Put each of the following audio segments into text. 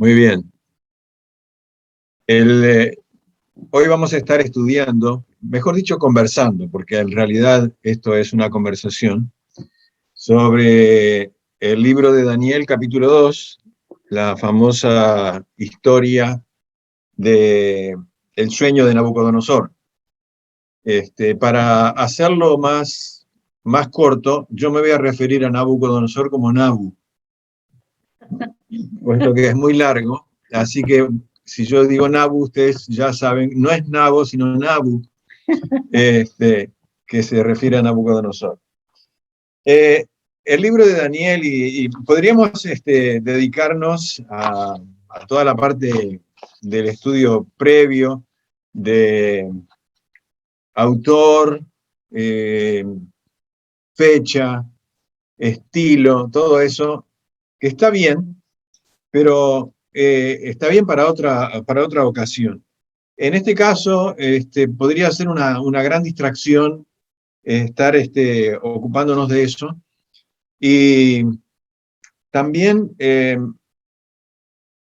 Muy bien. El, eh, Hoy vamos a estar estudiando, mejor dicho, conversando, porque en realidad esto es una conversación, sobre el libro de Daniel, capítulo 2, la famosa historia de el sueño de Nabucodonosor. Para hacerlo más corto, yo me voy a referir a Nabucodonosor como Nabu, puesto que es muy largo, así que si yo digo Nabu, ustedes ya saben, no es Nabo, sino Nabu, que se refiere a Nabucodonosor. El libro de Daniel, y podríamos dedicarnos a toda la parte del estudio previo de autor, eh, fecha, estilo, todo eso, que está bien, pero está bien para otra ocasión. En este caso, podría ser una gran distracción estar ocupándonos de eso. Y también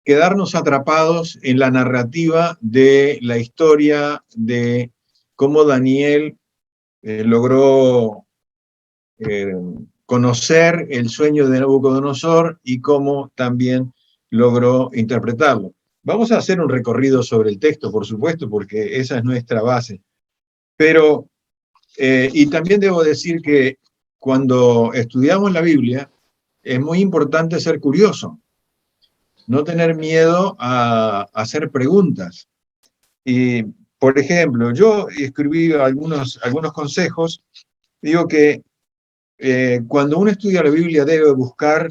quedarnos atrapados en la narrativa de la historia de cómo Daniel logró eh, conocer el sueño de Nabucodonosor y cómo también logró interpretarlo. Vamos a hacer un recorrido sobre el texto, por supuesto, porque esa es nuestra base. Pero, y también debo decir que cuando estudiamos la Biblia, es muy importante ser curioso, no tener miedo a hacer preguntas. Y, por ejemplo, yo escribí algunos consejos. Digo que cuando uno estudia la Biblia debe buscar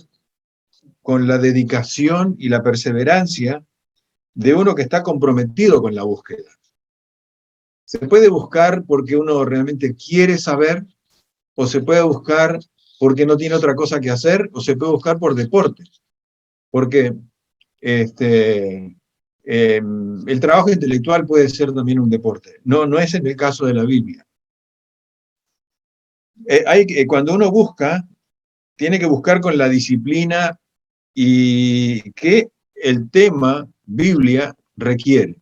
con la dedicación y la perseverancia de uno que está comprometido con la búsqueda. Se puede buscar porque uno realmente quiere saber, o se puede buscar porque no tiene otra cosa que hacer, o se puede buscar por deporte. Porque el trabajo intelectual puede ser también un deporte. No es en el caso de la Biblia. Cuando uno busca, tiene que buscar con la disciplina y que el tema Biblia requiere.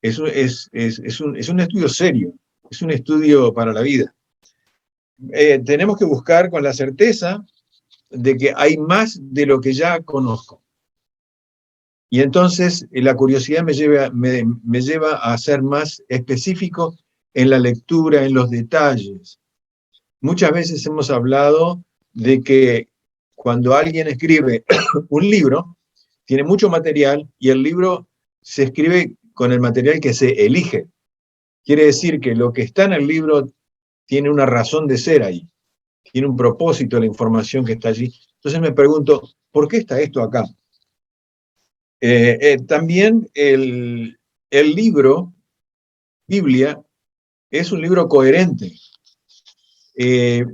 Es un estudio serio, es un estudio para la vida. Tenemos que buscar con la certeza de que hay más de lo que ya conozco. Y entonces la curiosidad me lleva a ser más específico en la lectura, en los detalles. Muchas veces hemos hablado de que cuando alguien escribe un libro, tiene mucho material y el libro se escribe con el material que se elige. Quiere decir que lo que está en el libro tiene una razón de ser ahí, tiene un propósito la información que está allí. Entonces me pregunto, ¿por qué está esto acá? También el libro, Biblia, es un libro coherente.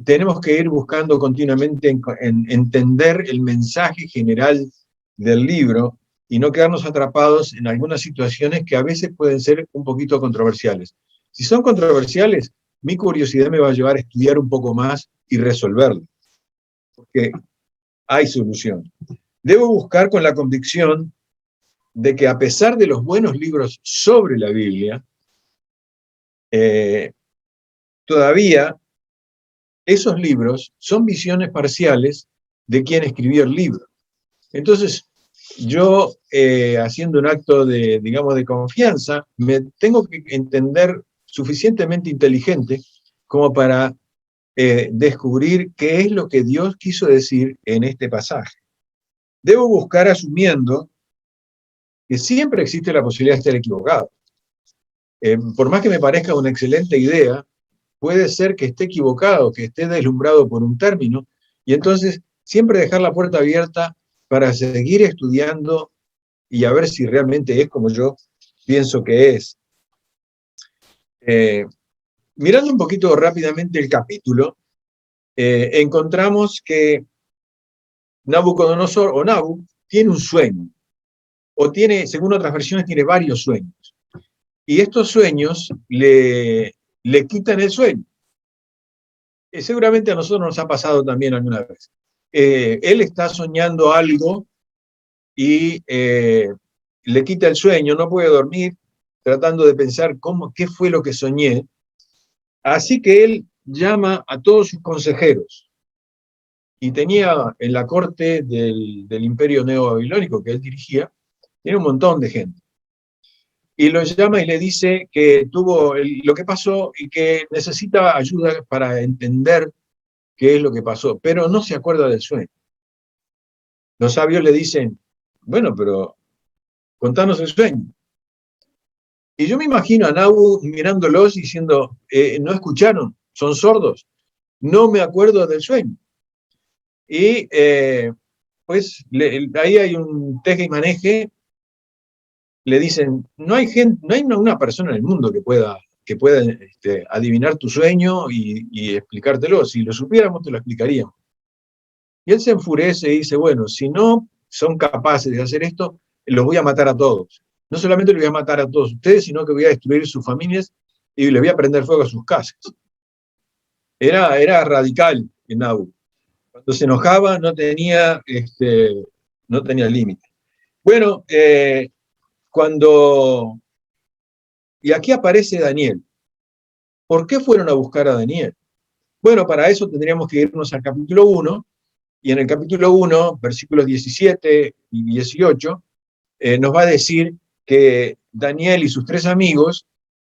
Tenemos que ir buscando continuamente en entender el mensaje general del libro y no quedarnos atrapados en algunas situaciones que a veces pueden ser un poquito controversiales. Si son controversiales, mi curiosidad me va a llevar a estudiar un poco más y resolverlo, porque hay solución. Debo buscar con la convicción de que a pesar de los buenos libros sobre la Biblia, todavía esos libros son visiones parciales de quien escribió el libro. Entonces, yo, haciendo un acto de, digamos, de confianza, me tengo que entender suficientemente inteligente como para descubrir qué es lo que Dios quiso decir en este pasaje. Debo buscar asumiendo que siempre existe la posibilidad de estar equivocado. Por más que me parezca una excelente idea, puede ser que esté equivocado, que esté deslumbrado por un término, y entonces siempre dejar la puerta abierta para seguir estudiando y a ver si realmente es como yo pienso que es. Mirando un poquito rápidamente el capítulo, encontramos que Nabucodonosor, o Nabu, tiene un sueño, o tiene, según otras versiones, tiene varios sueños. Y estos sueños le quitan el sueño. Seguramente a nosotros nos ha pasado también alguna vez. Él está soñando algo y le quita el sueño, no puede dormir, tratando de pensar qué fue lo que soñé. Así que él llama a todos sus consejeros, y tenía en la corte del imperio neobabilónico que él dirigía, tiene un montón de gente. Y lo llama y le dice que tuvo lo que pasó y que necesita ayuda para entender qué es lo que pasó, pero no se acuerda del sueño. Los sabios le dicen, bueno, pero contanos el sueño. Y yo me imagino a Nabu mirándolos diciendo, no escucharon, son sordos, no me acuerdo del sueño. Y pues ahí hay un teje y maneje. Le dicen, no hay una persona en el mundo que pueda adivinar tu sueño y explicártelo. Si lo supiéramos, te lo explicaríamos. Y él se enfurece y dice, bueno, si no son capaces de hacer esto, los voy a matar a todos. No solamente los voy a matar a todos ustedes, sino que voy a destruir sus familias y les voy a prender fuego a sus casas. Era radical en Nabu. Cuando se enojaba no tenía límite. Bueno, y aquí aparece Daniel. ¿Por qué fueron a buscar a Daniel? Bueno, para eso tendríamos que irnos al capítulo 1, y en el capítulo 1, versículos 17 y 18, nos va a decir que Daniel y sus 3 amigos,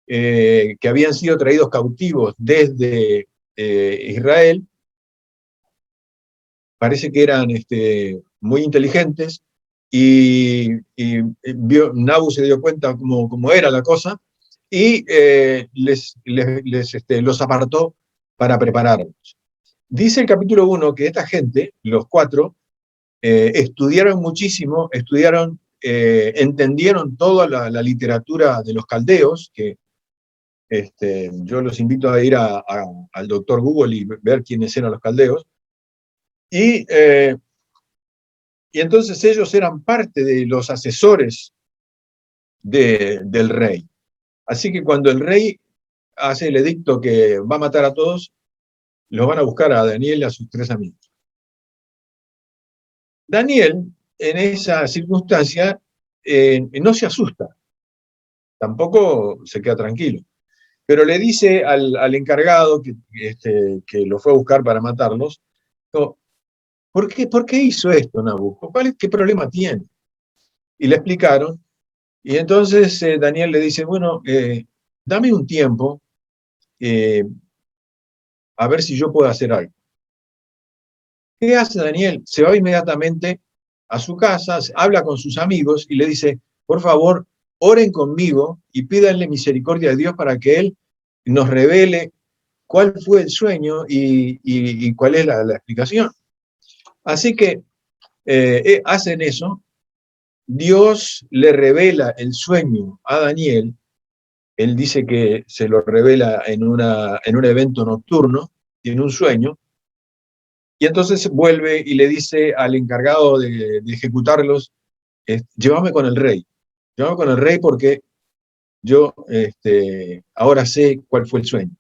que habían sido traídos cautivos desde Israel, parece que eran muy inteligentes, y Nabu se dio cuenta cómo era la cosa, y los apartó para prepararlos. Dice el capítulo 1 que esta gente, los 4, estudiaron muchísimo, entendieron toda la literatura de los caldeos, que yo los invito a ir al doctor Google y ver quiénes eran los caldeos, y entonces ellos eran parte de los asesores del rey. Así que cuando el rey hace el edicto que va a matar a todos, los van a buscar a Daniel y a sus 3 amigos. Daniel, en esa circunstancia, no se asusta, tampoco se queda tranquilo, pero le dice al encargado que lo fue a buscar para matarlos, ¿por qué hizo esto, Nabu? ¿Qué problema tiene? Y le explicaron, y entonces Daniel le dice, bueno, dame un tiempo, a ver si yo puedo hacer algo. ¿Qué hace Daniel? Se va inmediatamente a su casa, habla con sus amigos y le dice, por favor, oren conmigo y pídanle misericordia a Dios para que Él nos revele cuál fue el sueño y cuál es la explicación. Así que hacen eso. Dios le revela el sueño a Daniel. Él dice que se lo revela en un evento nocturno, tiene un sueño, y entonces vuelve y le dice al encargado de ejecutarlos, llévame con el rey porque yo ahora sé cuál fue el sueño.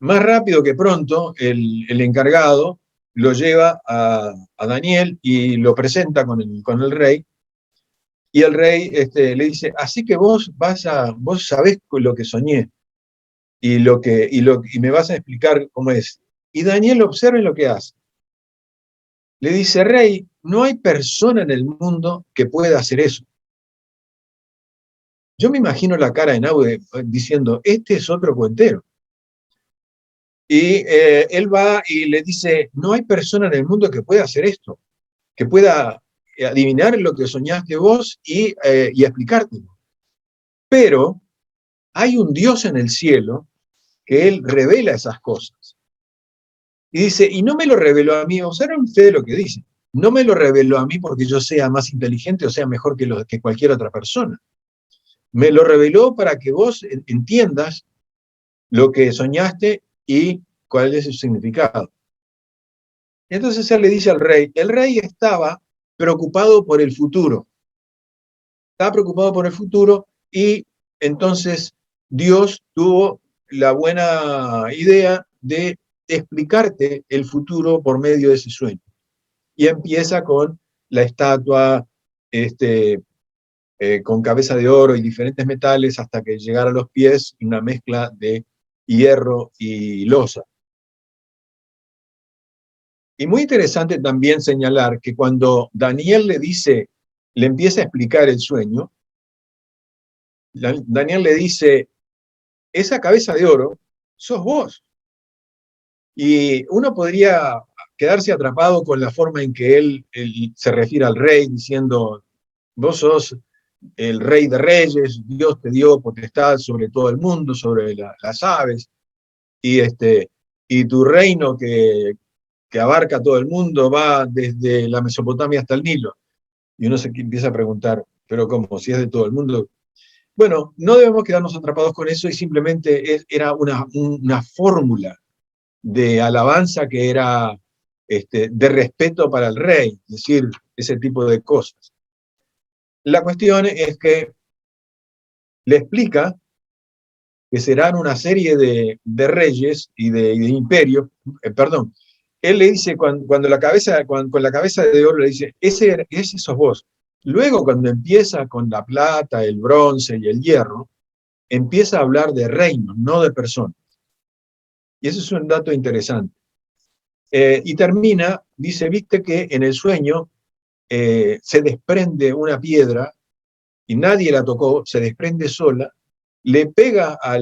Más rápido que pronto, el encargado lo lleva a Daniel y lo presenta con el rey, y el rey le dice, así que vos sabés lo que soñé, y me vas a explicar cómo es. Y Daniel observa lo que hace. Le dice, rey, no hay persona en el mundo que pueda hacer eso. Yo me imagino la cara de Nabu diciendo, este es otro cuentero. Y él va y le dice, no hay persona en el mundo que pueda hacer esto, que pueda adivinar lo que soñaste vos y explicártelo. Pero hay un Dios en el cielo que Él revela esas cosas. Y dice, y no me lo reveló a mí, observen ustedes lo que dice, no me lo reveló a mí porque yo sea más inteligente o sea mejor que cualquier otra persona. Me lo reveló para que vos entiendas lo que soñaste y cuál es su significado. Entonces él le dice al rey, el rey estaba preocupado por el futuro. Estaba preocupado por el futuro y entonces Dios tuvo la buena idea de explicarte el futuro por medio de ese sueño. Y empieza con la estatua con cabeza de oro y diferentes metales hasta que llegara a los pies una mezcla de hierro y loza. Y muy interesante también señalar que cuando Daniel le empieza a explicar el sueño, Daniel le dice, esa cabeza de oro sos vos. Y uno podría quedarse atrapado con la forma en que él se refiere al rey, diciendo, vos sos el rey de reyes, Dios te dio potestad sobre todo el mundo, sobre las aves, y tu reino que abarca todo el mundo va desde la Mesopotamia hasta el Nilo. Y uno se empieza a preguntar, pero ¿cómo? Si es de todo el mundo. Bueno, no debemos quedarnos atrapados con eso y simplemente era una fórmula de alabanza que era de respeto para el rey, es decir, ese tipo de cosas. La cuestión es que le explica que serán una serie de reyes y de imperios, perdón, él le dice, con la cabeza de oro, le dice, ese sos vos. Luego, cuando empieza con la plata, el bronce y el hierro, empieza a hablar de reinos, no de personas. Y eso es un dato interesante. Y termina, dice, viste que en el sueño se desprende una piedra y nadie la tocó, se desprende sola, le pega a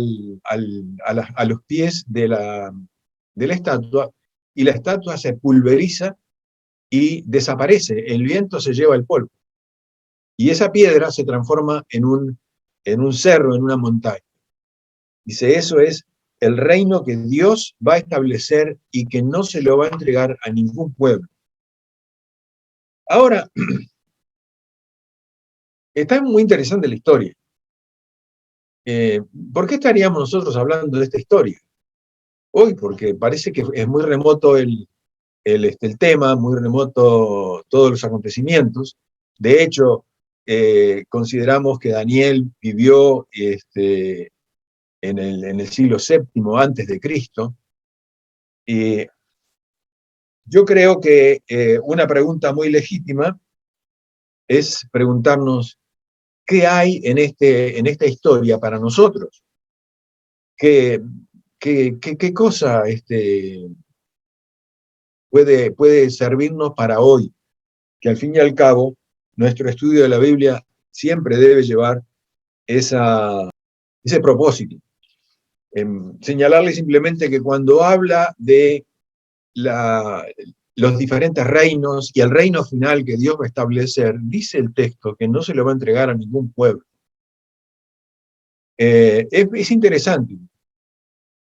los pies de la estatua y la estatua se pulveriza y desaparece, el viento se lleva el polvo. Y esa piedra se transforma en un cerro, en una montaña. Dice, eso es el reino que Dios va a establecer y que no se lo va a entregar a ningún pueblo. Ahora, está muy interesante la historia. ¿Por qué estaríamos nosotros hablando de esta historia hoy? Porque parece que es muy remoto el tema, muy remoto todos los acontecimientos. De hecho, consideramos que Daniel vivió en el siglo VII antes de Cristo. Y yo creo que una pregunta muy legítima es preguntarnos qué hay en esta historia para nosotros. ¿Qué cosa puede servirnos para hoy? Que al fin y al cabo, nuestro estudio de la Biblia siempre debe llevar ese propósito. Señalarle simplemente que cuando habla de los diferentes reinos y el reino final que Dios va a establecer, dice el texto que no se lo va a entregar a ningún pueblo. Es interesante,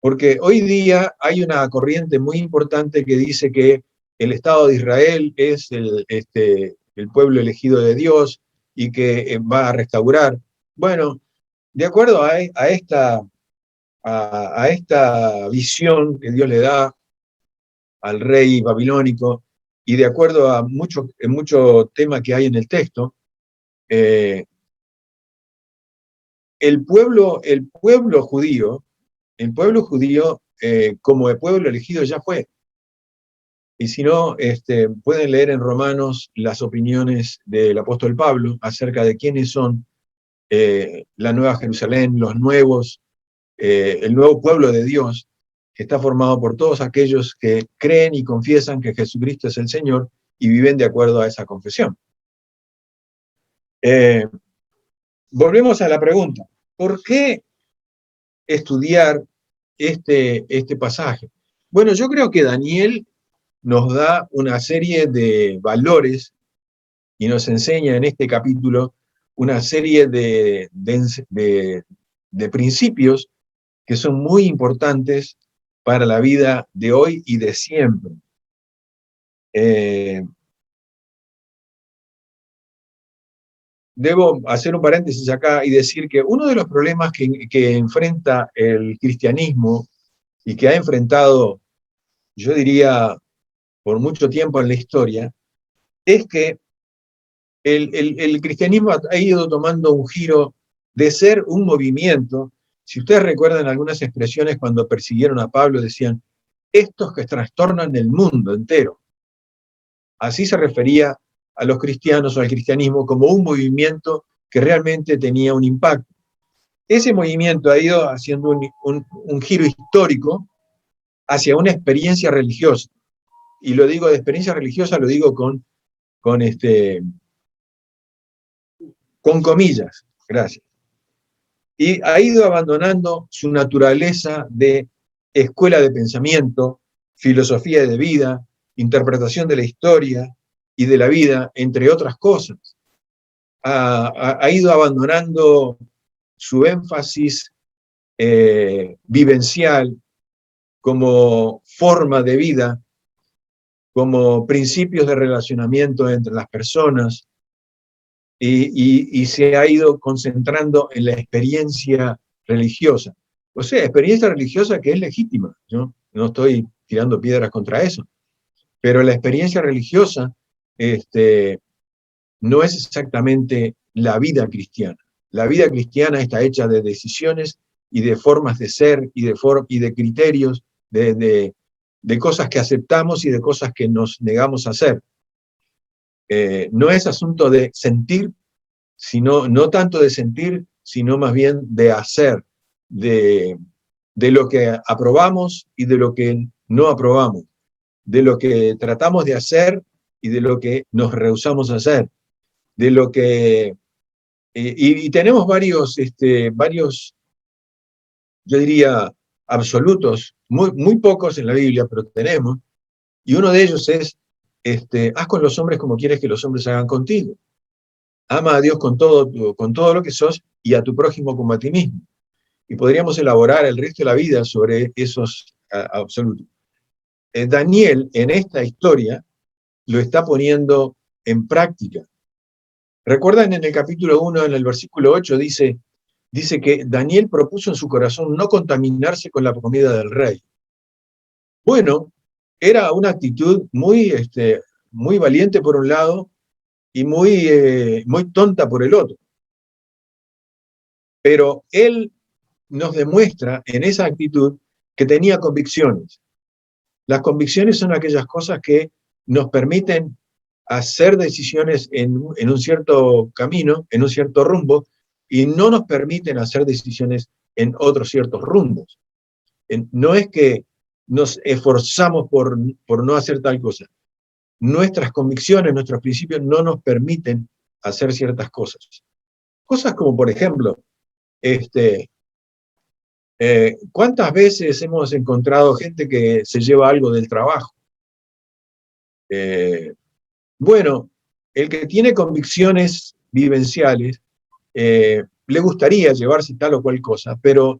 porque hoy día hay una corriente muy importante que dice que el Estado de Israel es el pueblo elegido de Dios y que va a restaurar. Bueno, de acuerdo a esta visión que Dios le da al rey babilónico y de acuerdo a mucho tema que hay en el texto, el pueblo judío, como el pueblo elegido ya fue. Y si no, pueden leer en Romanos las opiniones del apóstol Pablo acerca de quiénes son la Nueva Jerusalén, el nuevo pueblo de Dios, que está formado por todos aquellos que creen y confiesan que Jesucristo es el Señor y viven de acuerdo a esa confesión. Volvemos a la pregunta, ¿por qué estudiar este pasaje? Bueno, yo creo que Daniel nos da una serie de valores y nos enseña en este capítulo una serie de principios que son muy importantes para la vida de hoy y de siempre. Debo hacer un paréntesis acá y decir que uno de los problemas que enfrenta el cristianismo y que ha enfrentado, yo diría, por mucho tiempo en la historia, es que el cristianismo ha ido tomando un giro de ser un movimiento. Si ustedes recuerdan algunas expresiones cuando persiguieron a Pablo, decían, estos que trastornan el mundo entero. Así se refería a los cristianos o al cristianismo como un movimiento que realmente tenía un impacto. Ese movimiento ha ido haciendo un giro histórico hacia una experiencia religiosa. Y lo digo de experiencia religiosa, lo digo con comillas, gracias. Y ha ido abandonando su naturaleza de escuela de pensamiento, filosofía de vida, interpretación de la historia y de la vida, entre otras cosas. Ha ido abandonando su énfasis vivencial como forma de vida, como principios de relacionamiento entre las personas, y se ha ido concentrando en la experiencia religiosa. O sea, experiencia religiosa que es legítima. Yo no estoy tirando piedras contra eso. Pero la experiencia religiosa no es exactamente la vida cristiana. La vida cristiana está hecha de decisiones y de formas de ser y de criterios, de cosas que aceptamos y de cosas que nos negamos a hacer. No es asunto de sentir, sino, no tanto de sentir, sino más bien de hacer, de lo que aprobamos y de lo que no aprobamos, de lo que tratamos de hacer y de lo que nos rehusamos a hacer, de lo que... y tenemos varios, yo diría, absolutos, muy pocos en la Biblia, pero tenemos, y uno de ellos es, haz con los hombres como quieres que los hombres hagan contigo. Ama a Dios con todo lo que sos y a tu prójimo como a ti mismo. Y podríamos elaborar el resto de la vida sobre esos absolutos. Daniel, en esta historia, lo está poniendo en práctica. Recuerdan en el capítulo 1, en el versículo 8, dice que Daniel propuso en su corazón no contaminarse con la comida del rey. Bueno, era una actitud muy valiente por un lado y muy tonta por el otro. Pero él nos demuestra en esa actitud que tenía convicciones. Las convicciones son aquellas cosas que nos permiten hacer decisiones en un cierto camino, en un cierto rumbo, y no nos permiten hacer decisiones en otros ciertos rumbos. No es que nos esforzamos por no hacer tal cosa. Nuestras convicciones, nuestros principios no nos permiten hacer ciertas cosas. Cosas como, por ejemplo, ¿cuántas veces hemos encontrado gente que se lleva algo del trabajo? Bueno, el que tiene convicciones vivenciales, le gustaría llevarse tal o cual cosa, pero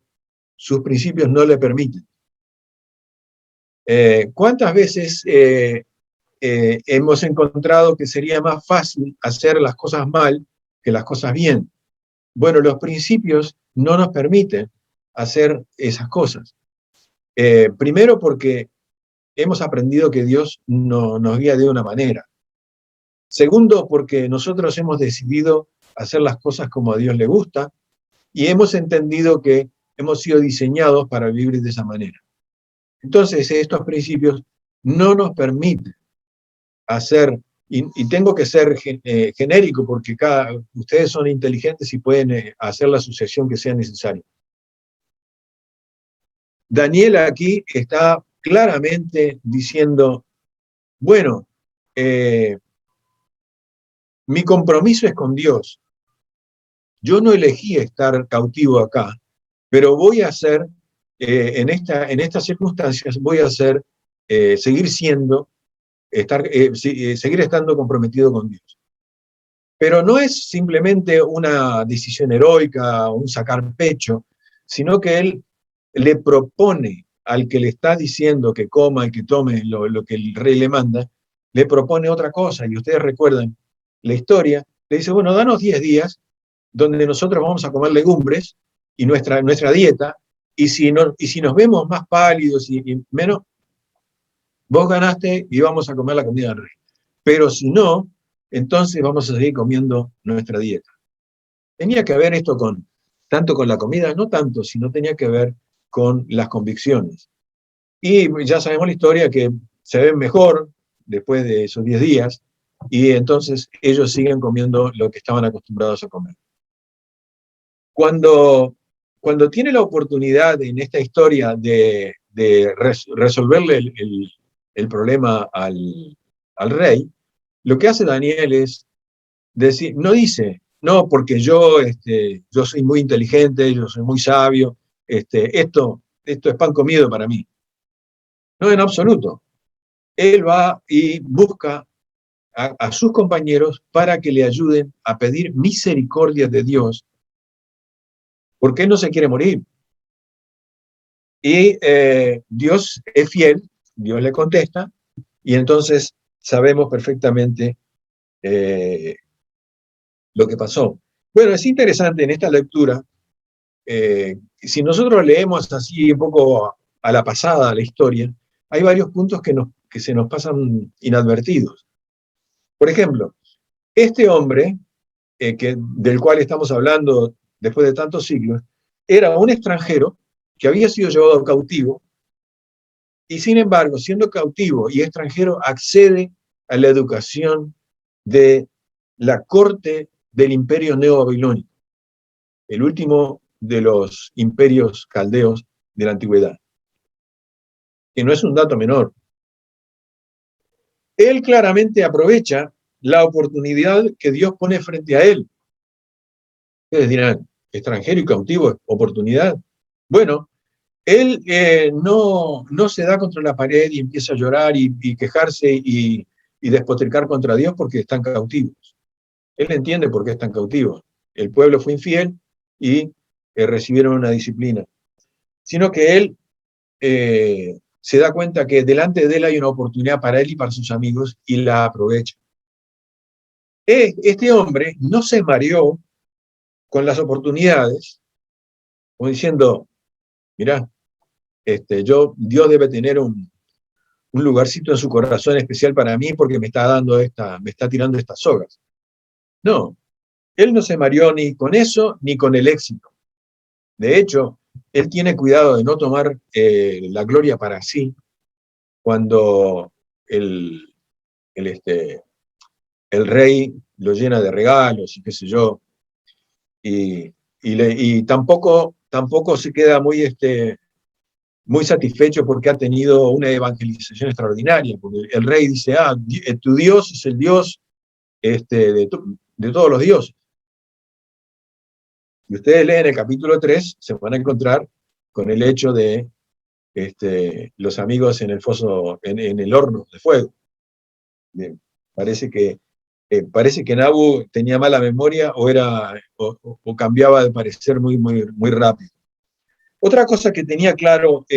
sus principios no le permiten. ¿Cuántas veces hemos encontrado que sería más fácil hacer las cosas mal que las cosas bien? Bueno, los principios no nos permiten hacer esas cosas. Primero porque hemos aprendido que Dios nos guía de una manera. Segundo, porque nosotros hemos decidido hacer las cosas como a Dios le gusta y hemos entendido que hemos sido diseñados para vivir de esa manera. Entonces, estos principios no nos permiten hacer, y tengo que ser genérico porque ustedes son inteligentes y pueden hacer la asociación que sea necesaria. Daniel aquí está claramente diciendo, bueno, mi compromiso es con Dios. Yo no elegí estar cautivo acá, pero voy a hacer, en estas circunstancias, voy a hacer, seguir estando comprometido con Dios. Pero no es simplemente una decisión heroica, un sacar pecho, sino que él le propone al que le está diciendo que coma y que tome lo que el rey le manda, le propone otra cosa. Y ustedes recuerdan la historia, le dice, bueno, danos 10 días donde nosotros vamos a comer legumbres y nuestra dieta, y si nos vemos más pálidos y menos, vos ganaste y vamos a comer la comida del rey. Pero si no, entonces vamos a seguir comiendo nuestra dieta. Tenía que ver esto tanto con la comida, no tanto, sino tenía que ver con las convicciones. Y ya sabemos la historia que se ven mejor después de esos 10 días, y entonces ellos siguen comiendo lo que estaban acostumbrados a comer. Cuando tiene la oportunidad en esta historia de resolverle el problema al rey, lo que hace Daniel es decir, no dice, no, porque yo soy muy inteligente, yo soy muy sabio, esto es pan comido para mí. No, en absoluto. Él va y busca a sus compañeros para que le ayuden a pedir misericordia de Dios, porque él no se quiere morir. Y Dios es fiel, Dios le contesta, y entonces sabemos perfectamente lo que pasó. Bueno, es interesante en esta lectura, si nosotros leemos así un poco a la pasada la historia, hay varios puntos que se nos pasan inadvertidos. Por ejemplo, este hombre, del cual estamos hablando después de tantos siglos, era un extranjero que había sido llevado cautivo, y sin embargo, siendo cautivo y extranjero, accede a la educación de la corte del imperio neobabilónico, el último de los imperios caldeos de la antigüedad, que no es un dato menor. Él claramente aprovecha la oportunidad que Dios pone frente a él. Ustedes dirán, extranjero y cautivo, oportunidad. Bueno, él no se da contra la pared y empieza a llorar y quejarse y despotricar contra Dios porque están cautivos. Él entiende por qué están cautivos. El pueblo fue infiel y recibieron una disciplina. Sino que él se da cuenta que delante de él hay una oportunidad para él y para sus amigos y la aprovecha. Este hombre no se mareó con las oportunidades, como diciendo, mirá, Dios debe tener un lugarcito en su corazón especial para mí porque me está tirando estas sogas. No, él no se mareó ni con eso ni con el éxito. De hecho, él tiene cuidado de no tomar la gloria para sí cuando el rey lo llena de regalos y qué sé yo, y tampoco se queda muy satisfecho porque ha tenido una evangelización extraordinaria, porque el rey dice, tu Dios es el Dios de todos los dioses. Y ustedes leen el capítulo 3, se van a encontrar con el hecho de los amigos en el foso, en el horno de fuego. Bien, parece que Nabu tenía mala memoria o cambiaba de parecer muy rápido. Otra cosa que tenía claro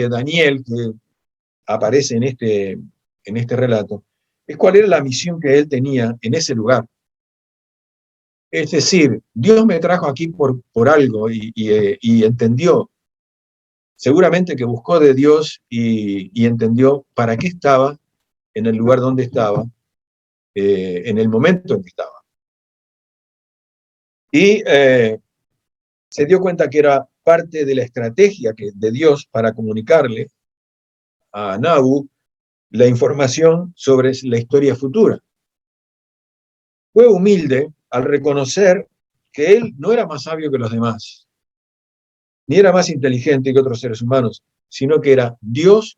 Daniel, que aparece en este relato, es cuál era la misión que él tenía en ese lugar. Es decir, Dios me trajo aquí por algo y entendió, seguramente que buscó de Dios y entendió para qué estaba en el lugar donde estaba, en el momento en que estaba. Y se dio cuenta que era parte de la estrategia de Dios para comunicarle a Nabu la información sobre la historia futura. Fue humilde al reconocer que él no era más sabio que los demás, ni era más inteligente que otros seres humanos, sino que era Dios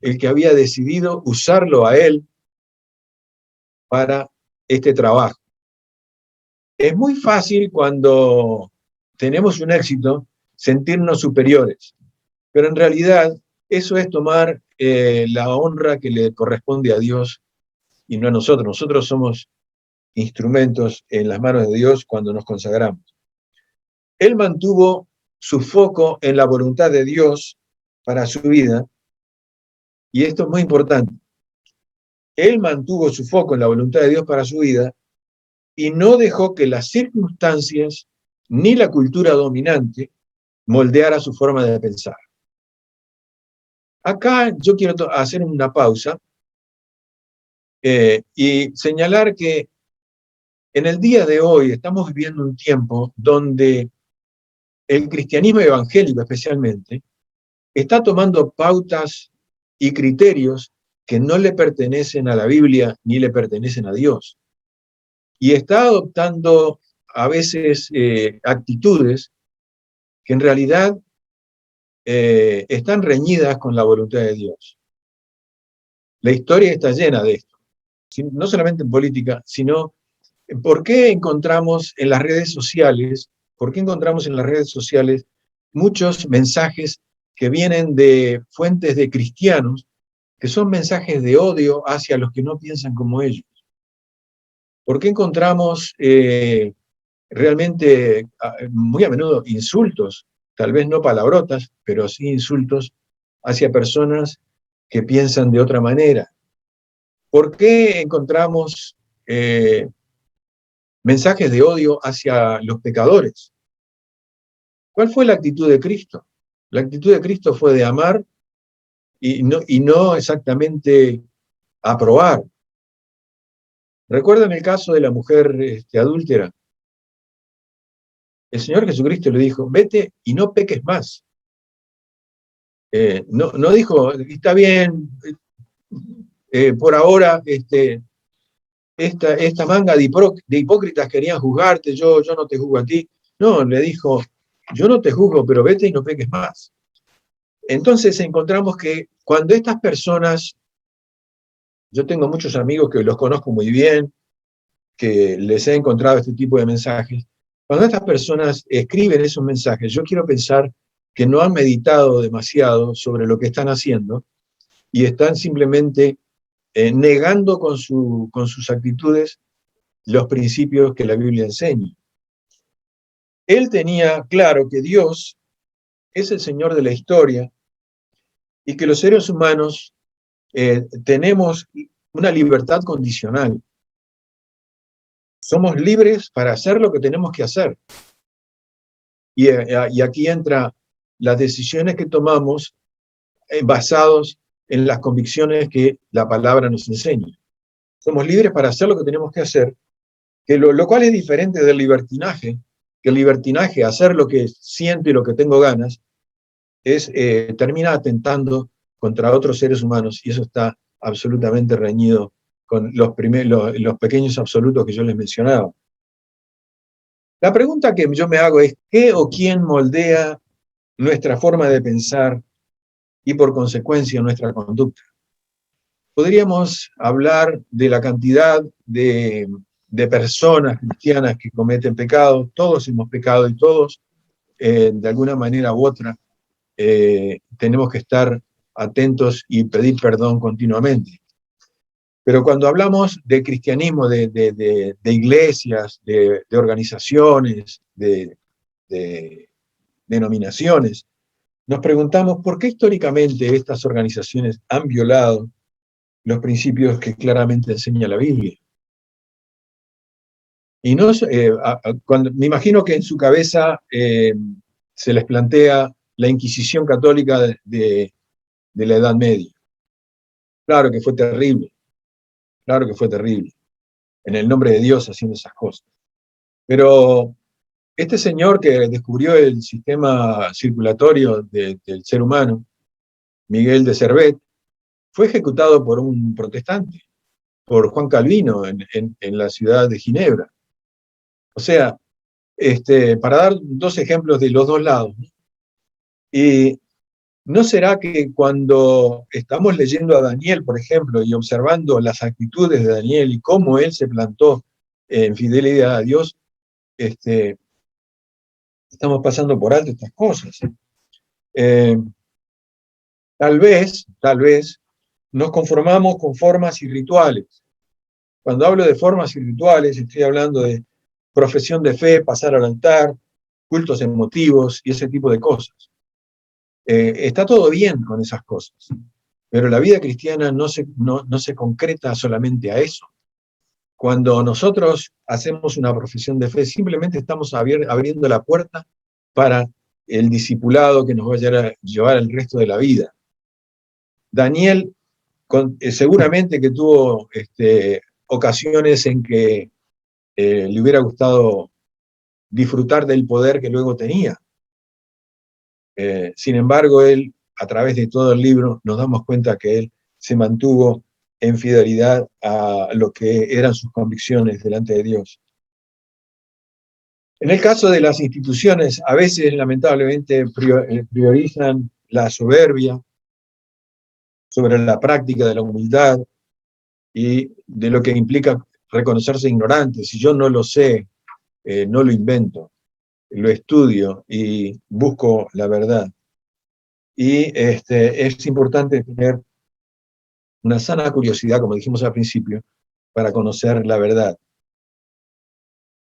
el que había decidido usarlo a él para este trabajo. Es muy fácil cuando tenemos un éxito sentirnos superiores, pero en realidad eso es tomar la honra que le corresponde a Dios y no a nosotros. Nosotros somos instrumentos en las manos de Dios cuando nos consagramos. Él mantuvo su foco en la voluntad de Dios para su vida, y esto es muy importante. Él mantuvo su foco en la voluntad de Dios para su vida y no dejó que las circunstancias ni la cultura dominante moldeara su forma de pensar. Acá yo quiero hacer una pausa y señalar que en el día de hoy estamos viviendo un tiempo donde el cristianismo evangélico especialmente está tomando pautas y criterios que no le pertenecen a la Biblia ni le pertenecen a Dios. Y está adoptando a veces actitudes que en realidad están reñidas con la voluntad de Dios. La historia está llena de esto, no solamente en política, sino ¿por qué encontramos en las redes sociales, muchos mensajes que vienen de fuentes de cristianos, que son mensajes de odio hacia los que no piensan como ellos? ¿Por qué encontramos realmente muy a menudo insultos, tal vez no palabrotas, pero sí insultos hacia personas que piensan de otra manera? ¿Por qué encontramos mensajes de odio hacia los pecadores? ¿Cuál fue la actitud de Cristo? La actitud de Cristo fue de amar y no exactamente aprobar. ¿Recuerdan el caso de la mujer adúltera? El Señor Jesucristo le dijo, vete y no peques más. No dijo, está bien, por ahora esta manga de hipócritas querían juzgarte, yo no te juzgo a ti. No, le dijo, yo no te juzgo, pero vete y no peques más. Entonces encontramos que cuando estas personas, yo tengo muchos amigos que los conozco muy bien, que les he encontrado este tipo de mensajes, cuando estas personas escriben esos mensajes, yo quiero pensar que no han meditado demasiado sobre lo que están haciendo y están simplemente negando con sus actitudes los principios que la Biblia enseña. Él tenía claro que Dios es el Señor de la historia y que los seres humanos tenemos una libertad condicional. Somos libres para hacer lo que tenemos que hacer. Y aquí entra las decisiones que tomamos basados en las convicciones que la palabra nos enseña. Somos libres para hacer lo que tenemos que hacer, que lo cual es diferente del libertinaje, que el libertinaje, hacer lo que siento y lo que tengo ganas, termina atentando contra otros seres humanos, y eso está absolutamente reñido con los pequeños absolutos que yo les mencionaba. La pregunta que yo me hago es, ¿qué o quién moldea nuestra forma de pensar y por consecuencia nuestra conducta? Podríamos hablar de la cantidad de personas cristianas que cometen pecados. Todos hemos pecado y todos, de alguna manera u otra, tenemos que estar atentos y pedir perdón continuamente. Pero cuando hablamos de cristianismo, de iglesias, de organizaciones, de denominaciones, nos preguntamos por qué históricamente estas organizaciones han violado los principios que claramente enseña la Biblia. Y no, me imagino que en su cabeza se les plantea la Inquisición católica de la Edad Media. Claro que fue terrible, en el nombre de Dios haciendo esas cosas. Pero este señor que descubrió el sistema circulatorio del ser humano, Miguel de Servet, fue ejecutado por un protestante, por Juan Calvino, en la ciudad de Ginebra. O sea, para dar dos ejemplos de los dos lados. Y ¿no será que cuando estamos leyendo a Daniel, por ejemplo, y observando las actitudes de Daniel y cómo él se plantó en fidelidad a Dios, estamos pasando por alto estas cosas? Tal vez nos conformamos con formas y rituales. Cuando hablo de formas y rituales, estoy hablando de profesión de fe, pasar al altar, cultos emotivos y ese tipo de cosas. Está todo bien con esas cosas, pero la vida cristiana no se concreta solamente a eso. Cuando nosotros hacemos una profesión de fe, simplemente estamos abriendo la puerta para el discipulado que nos va a llevar el resto de la vida. Daniel seguramente que tuvo ocasiones en que le hubiera gustado disfrutar del poder que luego tenía. Sin embargo, él, a través de todo el libro, nos damos cuenta que él se mantuvo en fidelidad a lo que eran sus convicciones delante de Dios. En el caso de las instituciones, a veces lamentablemente priorizan la soberbia sobre la práctica de la humildad y de lo que implica reconocerse ignorante. Si yo no lo sé, no lo invento, lo estudio y busco la verdad. Y es importante tener una sana curiosidad, como dijimos al principio, para conocer la verdad.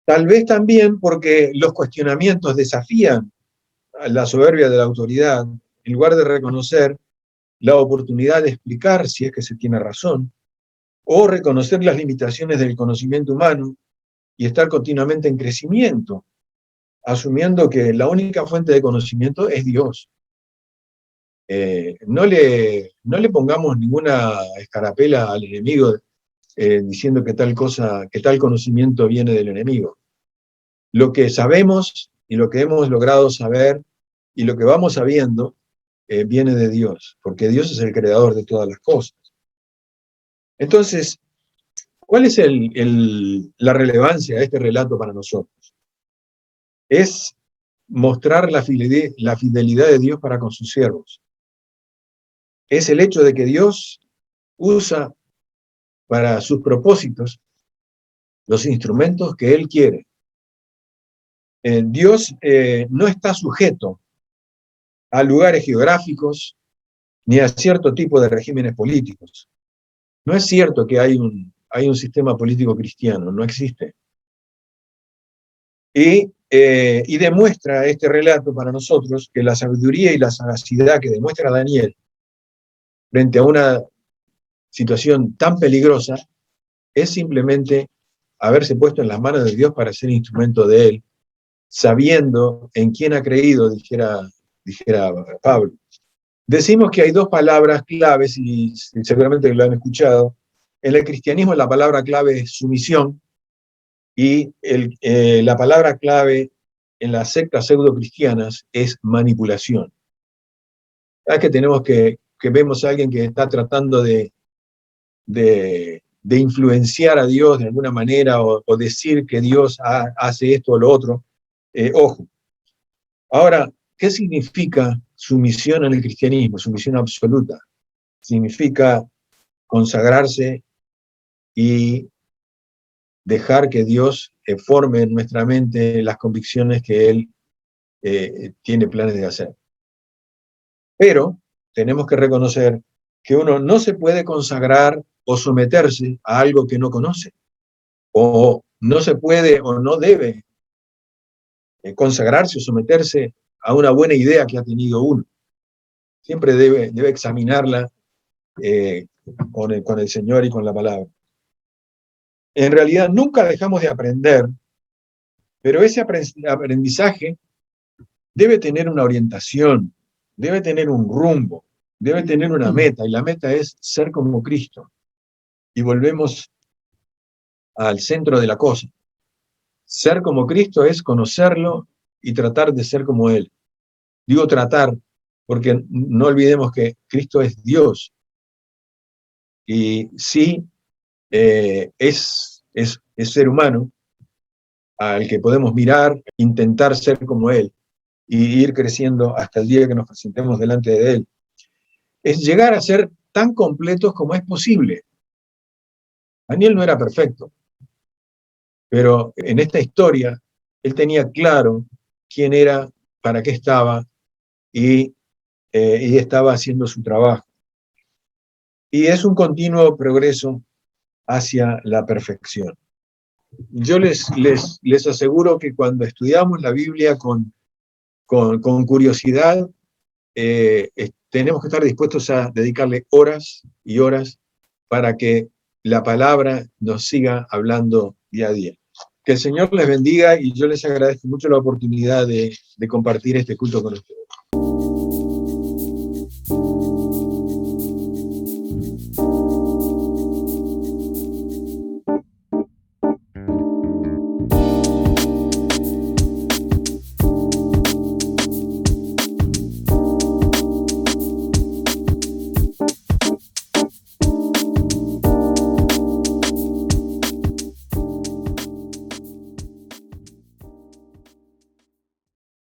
Tal vez también porque los cuestionamientos desafían a la soberbia de la autoridad, en lugar de reconocer la oportunidad de explicar si es que se tiene razón, o reconocer las limitaciones del conocimiento humano y estar continuamente en crecimiento, asumiendo que la única fuente de conocimiento es Dios. No le pongamos ninguna escarapela al enemigo diciendo que tal cosa, que tal conocimiento viene del enemigo. Lo que sabemos y lo que hemos logrado saber y lo que vamos sabiendo viene de Dios, porque Dios es el creador de todas las cosas. Entonces, ¿cuál es la relevancia de este relato para nosotros? Es mostrar la fidelidad de Dios para con sus siervos. Es el hecho de que Dios usa para sus propósitos los instrumentos que Él quiere. Dios no está sujeto a lugares geográficos ni a cierto tipo de regímenes políticos. No es cierto que hay un sistema político cristiano, no existe. Y demuestra este relato para nosotros que la sabiduría y la sagacidad que demuestra Daniel frente a una situación tan peligrosa es simplemente haberse puesto en las manos de Dios para ser instrumento de Él, sabiendo en quién ha creído, dijera Pablo. Decimos que hay dos palabras claves, y seguramente lo han escuchado. En el cristianismo la palabra clave es sumisión, y la palabra clave en las sectas pseudo-cristianas es manipulación. Es que tenemos que vemos a alguien que está tratando de influenciar a Dios de alguna manera o decir que Dios hace esto o lo otro. Ojo. Ahora, ¿qué significa sumisión en el cristianismo? Sumisión absoluta. Significa consagrarse y dejar que Dios forme en nuestra mente las convicciones que Él tiene planes de hacer. Pero tenemos que reconocer que uno no se puede consagrar o someterse a algo que no conoce, o no se puede o no debe consagrarse o someterse a una buena idea que ha tenido uno. Siempre debe examinarla con el Señor y con la palabra. En realidad nunca dejamos de aprender, pero ese aprendizaje debe tener una orientación, debe tener un rumbo, debe tener una meta, y la meta es ser como Cristo. Y volvemos al centro de la cosa. Ser como Cristo es conocerlo y tratar de ser como Él. Digo tratar, porque no olvidemos que Cristo es Dios. Y sí, es ser humano al que podemos mirar, intentar ser como Él y ir creciendo hasta el día que nos presentemos delante de Él. Es llegar a ser tan completos como es posible. Daniel no era perfecto, pero en esta historia él tenía claro quién era, para qué estaba y estaba haciendo su trabajo. Y es un continuo progreso hacia la perfección. Yo les aseguro que cuando estudiamos la Biblia con curiosidad, tenemos que estar dispuestos a dedicarle horas y horas para que la palabra nos siga hablando día a día. Que el Señor les bendiga y yo les agradezco mucho la oportunidad de compartir este culto con ustedes.